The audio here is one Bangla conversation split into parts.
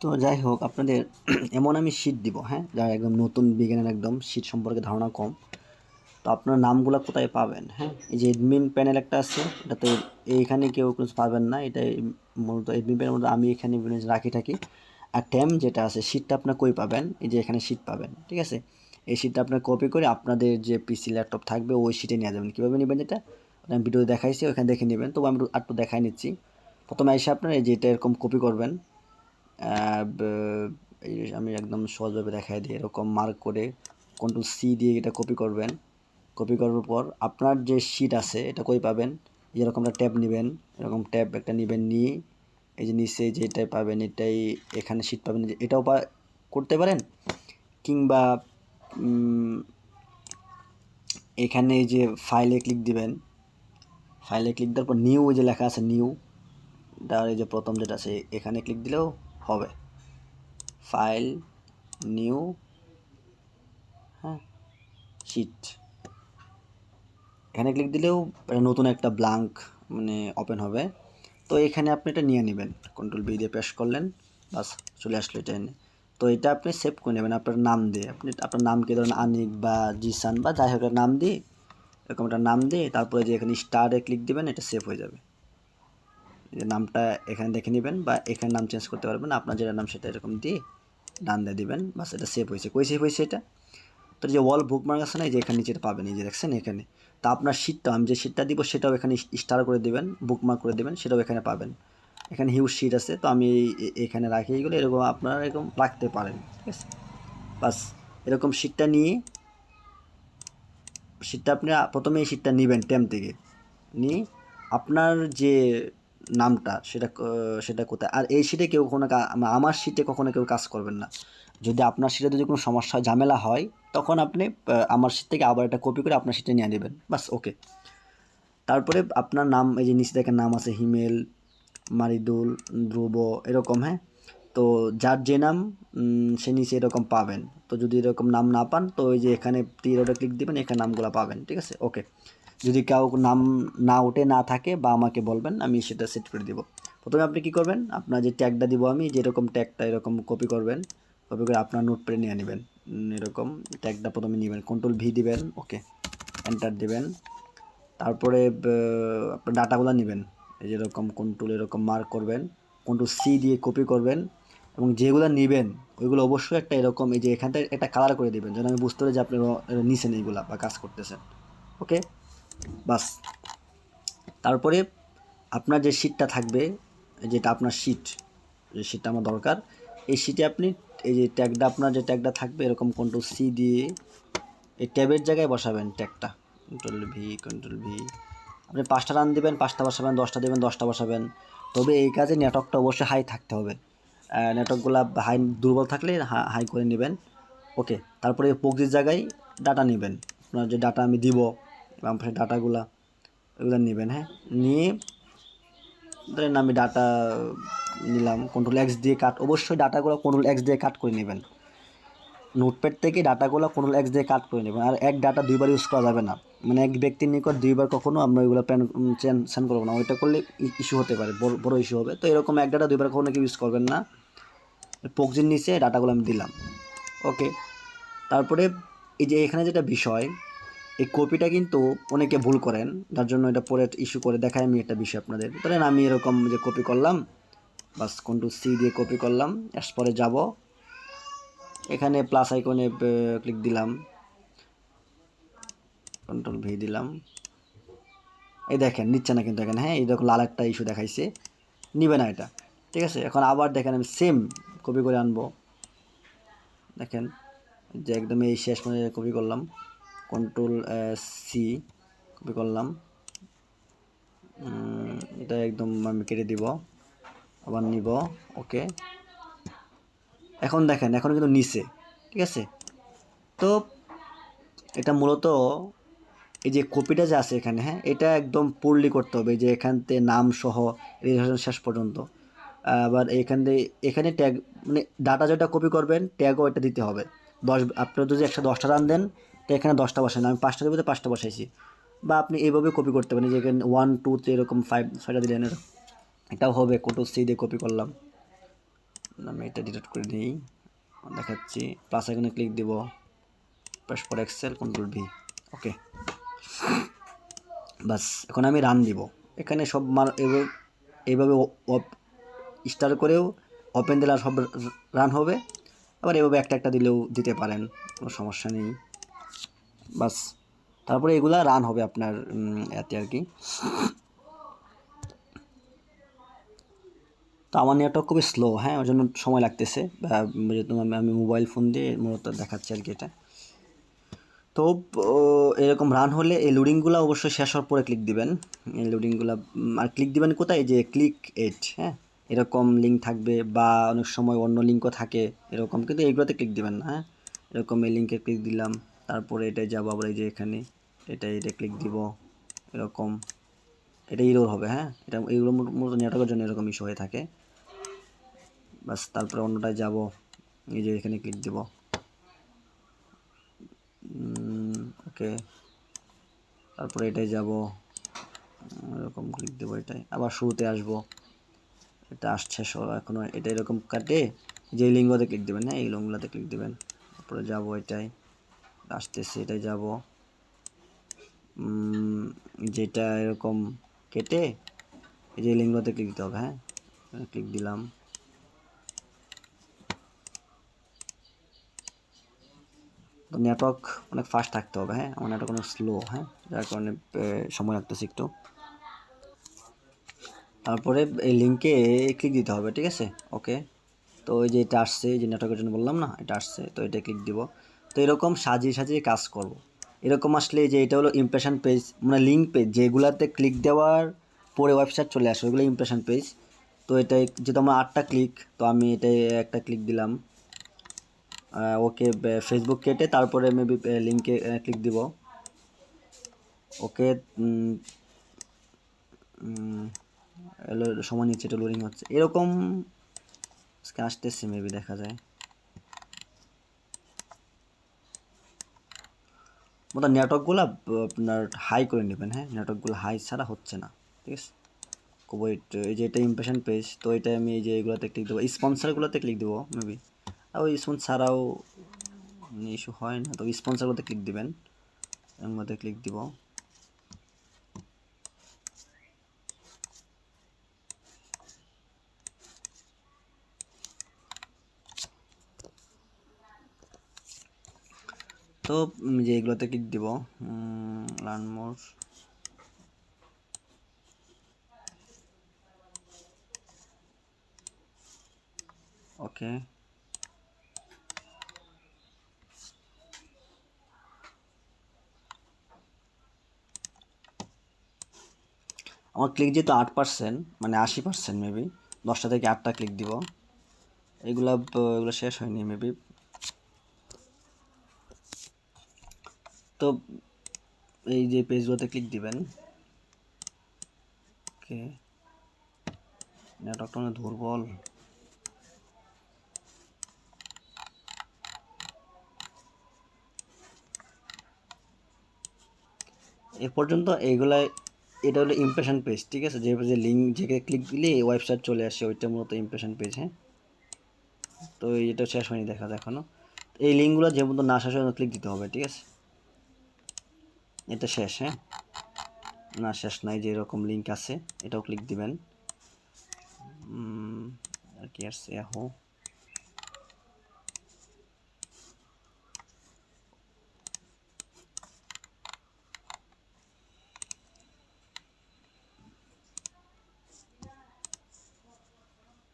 তো যাই হোক আপনাদের এমন আমি শীট দিব, হ্যাঁ, যারা একদম নতুন বিজ্ঞানের একদম শীট সম্পর্কে ধারণা কম। তো আপনার নামগুলো কোথায় পাবেন? হ্যাঁ, এই যে অ্যাডমিন প্যানেল একটা আছে, এটাতে এইখানে কেউ কিছু পাবেন না। এটা মূলত অ্যাডমিন প্যানেলের মধ্যে আমি এখানে রাখি থাকি। আর ট্যাম যেটা আছে শীটটা আপনার কই পাবেন? এই যে এখানে শীট পাবেন, ঠিক আছে। এই শীটটা আপনার কপি করে আপনাদের যে পিসি ল্যাপটপ থাকবে ওই শীটে নিয়ে যাবেন। কীভাবে নেবেন যেটা আমি ভিডিও দেখাইছি, ওখানে দেখে নেবেন। তবু আমি একটু দেখাই নিচ্ছি। প্রথমে এসে আপনার এই যে এটা এরকম কপি করবেন। এই আমি একদম সহজভাবে দেখাই দিই। এরকম মার্ক করে কন্ট্রোল সি দিয়ে এটা কপি করবেন। কপি করার পর আপনার যে শিট আছে এটা কই পাবেন? এরকম একটা ট্যাব নেবেন, এরকম ট্যাব একটা নেবেন, নিয়ে এই যে নিচে যেটাই পাবেন এটাই এখানে শিট পাবেন, যে এটাও করতে পারেন। কিংবা এখানে এই যে ফাইলে ক্লিক দিবেন, ফাইলে ক্লিক দেওয়ার পর নিউ ওই যে লেখা আছে নিউ, তার এই যে প্রথম যেটা আছে এখানে ক্লিক দিলেও হবে। ফাইল নিউ, হ্যাঁ, শিট, এখানে ক্লিক দিলেও নতুন একটা ব্ল্যাঙ্ক মানে ওপেন হবে। তো এখানে আপনি এটা নিয়ে নেবেন, কন্ট্রোল বি দিয়ে পেস্ট করলেন, বাস চলে আসলো এটা এনে। তো এটা আপনি সেভ করে নেবেন আপনার নাম দিয়ে। আপনি আপনার নামকে ধরেন আনিক বা জিসান বা যাই হোক একটা নাম দিয়ে, এরকম একটা নাম দিয়ে তারপরে যে এখানে স্টারে ক্লিক দিবেন, এটা সেভ হয়ে যাবে। যে নামটা এখানে দেখে নেবেন বা এখানে নাম চেঞ্জ করতে পারবেন, আপনার যেটা নাম সেটা এরকম দিয়ে ডান দিয়ে দিবেন, বাস এটা সেভ হয়েছে। কই সেভ হয়েছে এটা? তো যে ওয়াল বুকমার্ক আছে না, এই যে এখানে নিচে পাবেন, এই যে দেখছেন এখানে। তা আপনার শিটটা আমি যে শিটটা দিব সেটাও এখানে স্টার করে দেবেন, বুকমার্ক করে দেবেন, সেটাও এখানে পাবেন। এখানে হিউজ শিট আছে, তো আমি এখানে রাখি এইগুলো। এরকম আপনারা এরকম রাখতে পারেন, ঠিক আছে। বাস এরকম শিটটা নিয়ে আপনি প্রথমে এই শিটটা নেবেন ট্যাম থেকে, নিয়ে আপনার যে নামটা সেটা কোথায়। আর এই শিটে কেউ কখনো আমার শিটে কখনো কেউ কাজ করবেন না। যদি আপনার শিটে যদি কোনো সমস্যা ঝামেলা হয় তখন আপনি আমার শিট থেকে আবার এটা কপি করে আপনার শিটে নিয়ে নেবেন, বাস ওকে। তারপরে আপনার নাম এই যে নিচে দেখেন নাম আছে হিমেল, মারিদুল, ধ্রুব, এরকম, হ্যাঁ। তো যার যে নাম সে নিচে এরকম পাবেন। তো যদি এরকম নাম না পান তো ওই যে এখানে তীরটা ক্লিক দিবেন, এখানে নামগুলো পাবেন, ঠিক আছে, ওকে। যদি কাউ নাম না ওঠে না থাকে বা আমাকে বলবেন, আমি সেটা সেট করে দিব। প্রথমে আপনি কি করবেন, আপনার যে ট্যাগটা দিব আমি, যেরকম ট্যাগটা এরকম কপি করবেন, কপি করে আপনার নোটপ্যাডে নিয়ে নেবেন। এরকম ট্যাগটা প্রথমে নেবেন, কন্ট্রোল ভি দিবেন, ওকে, এন্টার দিবেন। তারপরে আপনার ডাটাগুলো নেবেন, এই যেরকম কন্ট্রোল এরকম মার্ক করবেন, কন্ট্রোল সি দিয়ে কপি করবেন, এবং যেগুলো নেবেন ওইগুলো অবশ্যই একটা এরকম এই যে এখানটা একটা কালার করে দেবেন, যেন আমি বুঝতে পারি যে আপনি নিছেন এইগুলা বা কাজ করতেছেন, ওকে, বাস। তারপরে আপনার যে শিটটা থাকবে, যেটা আপনার শিট, যে শিটটা আমার দরকার, এই শিটে আপনি এই যে ট্যাগটা আপনার যে ট্যাগটা থাকবে এরকম কন্ট্রোল সি দিয়ে এই ট্যাবের জায়গায় বসাবেন ট্যাগটা, কন্ট্রোল ভি। আপনি 5টা রান দেবেন, 5টা বসাবেন, 10টা দেবেন, 10টা বসাবেন। তবে এই কাজে নেটওয়ার্কটা অবশ্যই হাই থাকতে হবে। নেটওয়ার্কগুলো হাই দুর্বল থাকলে হাই করে নেবেন, ওকে। তারপরে প্রক্সির জায়গায় ডাটা নেবেন, আপনার যে ডাটা আমি দিব বাম পাশে ডাটাগুলো ওগুলো নেবেন, হ্যাঁ। নিয়ে ধরেন আমি ডাটা নিলাম, কন্ট্রোল এক্স দিয়ে কাট, অবশ্যই ডাটাগুলো কন্ট্রোল এক্স দিয়ে কাট করে নেবেন। নোটপ্যাড থেকে ডাটাগুলো কন্ট্রোল এক্স দিয়ে কাট করে নেবেন। আর এক ডাটা দুইবার ইউজ করা যাবে না, মানে এক ব্যক্তির নিকট দুইবার কখনো আমরা ওইগুলো সেন্ড করবো না। ওইটা করলে ইস্যু হতে পারে, বড় ইস্যু হবে। তো এরকম এক ডাটা দুইবার কখনো কেউ ইউজ করবেন না। প্রক্সির নিচে ডাটাগুলো আমি দিলাম, ওকে। তারপরে এই যে এখানে যেটা বিষয়, এই কপিটা কিন্তু অনেকে ভুল করেন, যার জন্য এটা পরে ইস্যু করে দেখায় আমি একটা বিষয় আপনাদের। ধরেন আমি এরকম যে কপি করলাম, বাস কন্ট্রোল সি দিয়ে কপি করলাম, এরপরে যাব এখানে প্লাস আইকনে ক্লিক দিলাম, কন্ট্রোল ভি দিলাম, এই দেখেন নিচ্ছে না কিন্তু এখানে, হ্যাঁ, এই দেখো লাল একটা ইস্যু দেখাইছে, নিবে না এটা, ঠিক আছে। এখন আবার দেখেন আমি সেম কপি করে আনবো, দেখেন যে একদম এই শেষ মানে কপি করলাম, কন্ট্রোল সি কপি করলাম, এটা একদম আমি কেটে দিব, আবার নিব, ওকে। এখন দেখেন এখন কিন্তু নিচে, ঠিক আছে। তো এটা মূলত এই যে কপিটা যে আছে এখানে, হ্যাঁ, এটা একদম পুরলি করতে হবে, যে এখান থেকে নাম সহ রেজিস্ট্রেশন শেষ পর্যন্ত। আবার এখানে ট্যাগ মানে ডাটা যেটা কপি করবেন ট্যাগও এটা দিতে হবে। আপনার যদি 10টা রান দেন তো এখানে 10টা বসান, আমি 5টা দেবো, 5টা বসাইছি। বা আপনি এইভাবে কপি করতে পারেন, যে এখানে 1 2 3 এরকম 5 6টা দিলেন, এটাও হবে। কন্ট্রোল সি দিয়ে কপি করলাম, আমি এটা ডিলিট করে দিই, দেখাচ্ছি। প্লাস আইকনে ক্লিক দিব, press for Excel, control V, okay. বাস এখন আমি রান দিব। এখানে সব এইভাবে স্টার করেও ওপেন দিলে সব রান হবে, আবার এভাবে একটা একটা দিলেও দিতে পারেন, কোনো সমস্যা নেই। বাস তারপরে এগুলা রান হবে আপনার এতে আর কি। তো আমার নেটওয়ার্ক খুবই স্লো, হ্যাঁ, ওই জন্য সময় লাগতেছে, যেহেতু আমি মোবাইল ফোন দিয়ে মূলত দেখাচ্ছি আর কি এটা। তো এরকম রান হলে এই লোডিংগুলো অবশ্যই শেষ হওয়ার পরে ক্লিক দিবেন। এই লোডিংগুলো আর ক্লিক দিবেন কোথায়, যে ক্লিক এট, হ্যাঁ, এরকম লিঙ্ক থাকবে বা অনেক সময় অন্য লিঙ্কও থাকে এরকম, কিন্তু এইগুলোতে ক্লিক দিবেন না, হ্যাঁ। এরকম এই লিঙ্কে ক্লিক দিলাম, তারপরে এটাই যাবো আবার এই যে এখানে এটা ক্লিক দিব, এরকম এটা ইরোর হবে, হ্যাঁ। এটা এইগুলো মূলত নেটওয়ার্কের জন্য এরকম ইস্যু হয়ে থাকে। বাস তারপরে অন্যটায় যাব, এই যে এখানে ক্লিক দিব, ওকে। তারপরে এটাই যাব, এরকম ক্লিক দেবো, এটাই আবার শুরুতে আসবো, এটা আসছে এখনো এটা এরকম কাটে, যে লিঙ্গতে ক্লিক দেবেন, হ্যাঁ, এই লিঙ্কগুলোতে ক্লিক দেবেন, তারপরে যাবো এটাই আসতেছে, এটাই যাব, যেটা এরকম কেটে এই যে লিঙ্গতে ক্লিক দিতে হবে, হ্যাঁ, ক্লিক দিলাম। তো নেটওয়ার্ক অনেক ফাস্ট থাকতে হবে, হ্যাঁ, আমার নেটওয়ার্ক অনেক স্লো, হ্যাঁ, যার কারণে সময় লাগতেছে একটু। তারপরে এই লিঙ্কে ক্লিক দিতে হবে, ঠিক আছে, ওকে। তো ওই যে এটা আসছে, যে নেটওয়ার্কের জন্য বললাম না, এটা আসছে, তো এটা ক্লিক দিব। তো এরকম সাজিয়ে সাজিয়ে কাজ করব। এরকম আসলে যে এটা হলো ইমপ্রেশন পেজ, মানে লিঙ্ক পেজ, যেগুলাতে ক্লিক দেওয়ার পরে ওয়েবসাইট চলে আসে ওইগুলো ইমপ্রেশন পেজ। তো এটাই যেহেতু আমার 8টা ক্লিক, তো আমি এটাই একটা ক্লিক দিলাম, ওকে। ফেসবুক কেটে তারপরে মেবি লিঙ্কে ক্লিক দিব, ওকে। সময় নিচ্ছে, এটা লোডিং হচ্ছে, এরকম আসতেছে, মেবি দেখা যায়। মতো নেটওয়ার্কগুলো আপনার হাই করে নেবেন, হ্যাঁ, নেটওয়ার্কগুলো হাই ছাড়া হচ্ছে না, ঠিক আছে। ওয়েট, এই যে এটা ইমপ্রেশন পেজ, তো এটা আমি এই যে এগুলোতে ক্লিক দেবো, স্পন্সারগুলোতে ক্লিক দেবো মেবি, আর ওই স্পন্সর ছাড়াও ইস্যু হয় না, তো স্পন্সারগুলোতে ক্লিক দিবেন, এর মধ্যে ক্লিক দিব। তো যে এগুলোতে ক্লিক দিব, লার্ন মোর, ওকে। আমার ক্লিক যেহেতু 8%, মানে 80% মেবি, 10টা থেকে 8টা ক্লিক দিব, এগুলো শেষ হয়নি মেবি। তো এই যে পেজগুলোতে ক্লিক দিবেন, ওকে। নেটওয়ার্কটা অনেক দুর্বল, এ পর্যন্ত এইগুলাই, এটা হলো ইমপ্রেশন পেজ, ঠিক আছে, যে লিঙ্ক যেখানে ক্লিক দিলে ওয়েবসাইট চলে আসে, ওইটা মূলত ইমপ্রেশন পেজ, হ্যাঁ। তো এটা শেষ হয়নি দেখা যায় এখনো, এই লিঙ্কগুলো যে পর্যন্ত না শেষ হয় ক্লিক দিতে হবে, ঠিক আছে। এটা শেষ, হ্যাঁ, না শেষ নাই, যে এরকম লিঙ্ক আছে এটাও ক্লিক দিবেন, আর কি আসছে, ইয়াহু।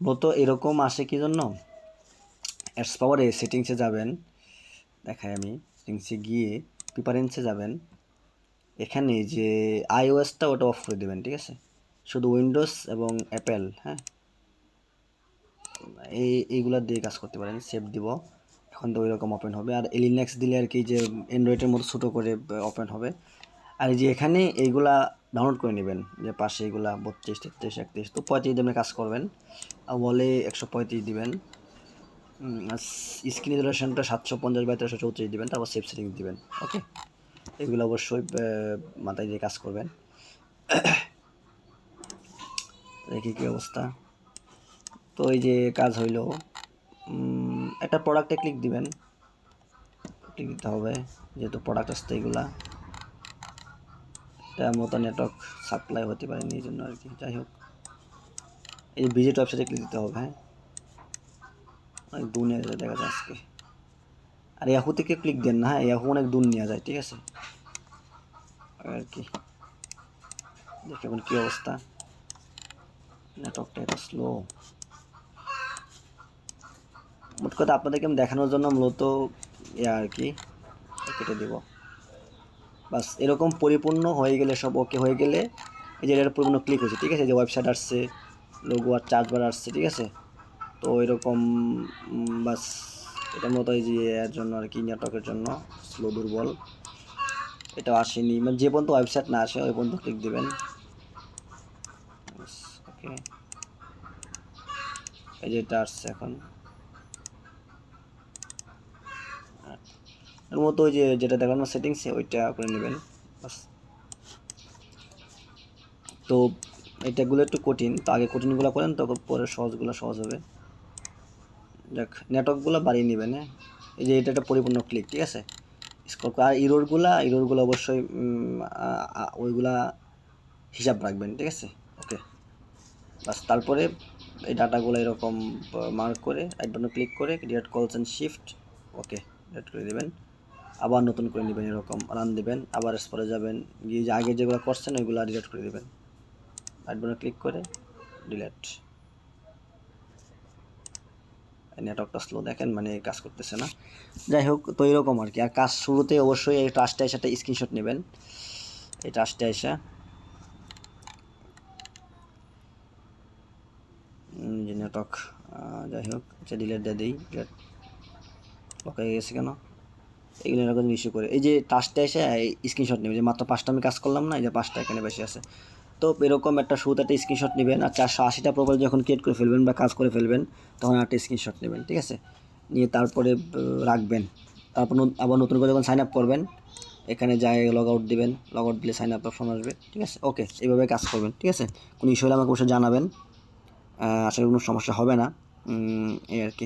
মূলত এরকম আসে কি জন্য, অ্যাডস পাওয়ারে সেটিংসে যাবেন, দেখাই আমি, সেটিংসে গিয়ে প্রিফারেন্সে যাবেন, এখানে যে আইওএসটা ওটা অফ করে দেবেন, ঠিক আছে, শুধু উইন্ডোজ এবং অ্যাপেল, হ্যাঁ, এইগুলা দিয়ে কাজ করতে পারেন। সেভ দিব, এখন তো ওই রকম ওপেন হবে, আর লিনাক্স দিলে আর কি যে অ্যান্ড্রয়েডের মতো ছোটো করে ওপেন হবে। আর এই যে এখানে এইগুলা ডাউনলোড করে নেবেন, যে পাশে এগুলা 32, 33, 31, তো 35 দিনের কাজ করবেন, আর বলে 135 দিবেন, স্ক্রিন রেজোলিউশনটা 750 বাই 334 দিবেন, তারপর সেভ সেটিংস দিবেন, ওকে। এগুলো অবশ্যই মাথায় দিয়ে কাজ করবেন। দেখি কী অবস্থা। তো এই যে কাজ হইলো, একটা প্রোডাক্টে ক্লিক দিবেন, ক্লিক দিতে হবে যেহেতু প্রোডাক্ট আসতে এগুলা এটা মতো নেটওয়ার্ক সাপ্লাই হতে পারেনি এই জন্য আর কি। যাই হোক, এই ভিজিট ওয়েবসাইটে ক্লিক দিতে হবে। হ্যাঁ, অনেক দূর নিয়ে যায় দেখা যায় আজকে। আর ইয়াহু থেকে ক্লিক দেন না, হ্যাঁ ইয়াহু অনেক দূর নিয়ে যায়, ঠিক আছে আর কি। দেখি এখন কী অবস্থা, নেটওয়ার্কটা এটা স্লো। মোট কথা আপনাদেরকে আমি দেখানোর জন্য মূলত ইয়া আর কি কেটে দেব। বাস এরকম পরিপূর্ণ হয়ে গেলে, সব ওকে হয়ে গেলে, এই যে এটা পরিপূর্ণ ক্লিক হয়েছে, ঠিক আছে, যে ওয়েবসাইট আসছে, লোগো আর চার্জ বার আসছে, ঠিক আছে। তো এরকম বাস এটার মতো এই যে এর জন্য আর কি, নেটওয়ার্কের জন্য স্লো দুর্বল, এটা আসেনি, মানে যে পর্যন্ত ওয়েবসাইট না আসে ওই পর্যন্ত ক্লিক দেবেন। ওকে, এই যে এটা আসছে এখন, এর মতো ওই যে যেটা দেখানো সেটিংসে ওইটা করে নেবেন বাস। তো এটাগুলো একটু কঠিন, তো আগে কঠিনগুলো করেন, তো পরে সহজগুলো সহজ হবে। দেখ নেটওয়ার্কগুলো বাড়িয়ে নেবেন। হ্যাঁ, এই যে এটা একটা পরিপূর্ণ ক্লিক, ঠিক আছে। স্কোর আর ইরোরগুলো অবশ্যই ওইগুলা হিসাব রাখবেন, ঠিক আছে। ওকে, বাস তারপরে এই ডাটাগুলো এরকম মার্ক করে রাইট বাটনে ক্লিক করে ডিলিট কলস অ্যান্ড শিফট, ওকে ডিলিট করে দেবেন। আবার নতুন করে নেবেন, এরকম রান দেবেন, আবার পরে যাবেন গিয়ে যে আগে যেগুলো করছেন ওইগুলো ডিলিট করে দেবেন, রাইট বাটনে ক্লিক করে ডিলিট। নেটওয়ার্কটা স্লো দেখেন, মানে কাজ করতেছে না। যাই হোক, তো এরকম আর কি। আর কাজ শুরুতে অবশ্যই এই টাস্টে এসে একটা স্ক্রিনশট নেবেন, এই টাস্টে এসে যে নেটওয়ার্ক, যাই হোক আচ্ছা ডিলিট দিয়ে দিই, ডিলিট লক হয়ে গেছে কেন, এগুলো এরকম ইস্যু করে। এই যে টাস্টে এসে স্ক্রিনশট নেবে, যে মাত্র 5টা আমি কাজ করলাম না, এই যে 5টা এখানে বেশি আছে। তো এরকম একটা শুরুতে একটা স্ক্রিনশট নেবেন, আর 480টা প্রোফাইল যখন ক্রিয়েট করে ফেলবেন বা কাজ করে ফেলবেন তখন একটা স্ক্রিনশট নেবেন, ঠিক আছে, নিয়ে তারপরে রাখবেন। তারপর আবার নতুন করে যখন সাইন আপ করবেন এখানে যাই লগ আউট দেবেন, লগ আউট দিলে সাইন আপ অপশন আসবে, ঠিক আছে। ওকে, এইভাবে কাজ করবেন, ঠিক আছে। কোনো ইস্যু হলে আমাকে অবশ্যই জানাবেন, আশা করি কোনো সমস্যা হবে না, এই আর কি।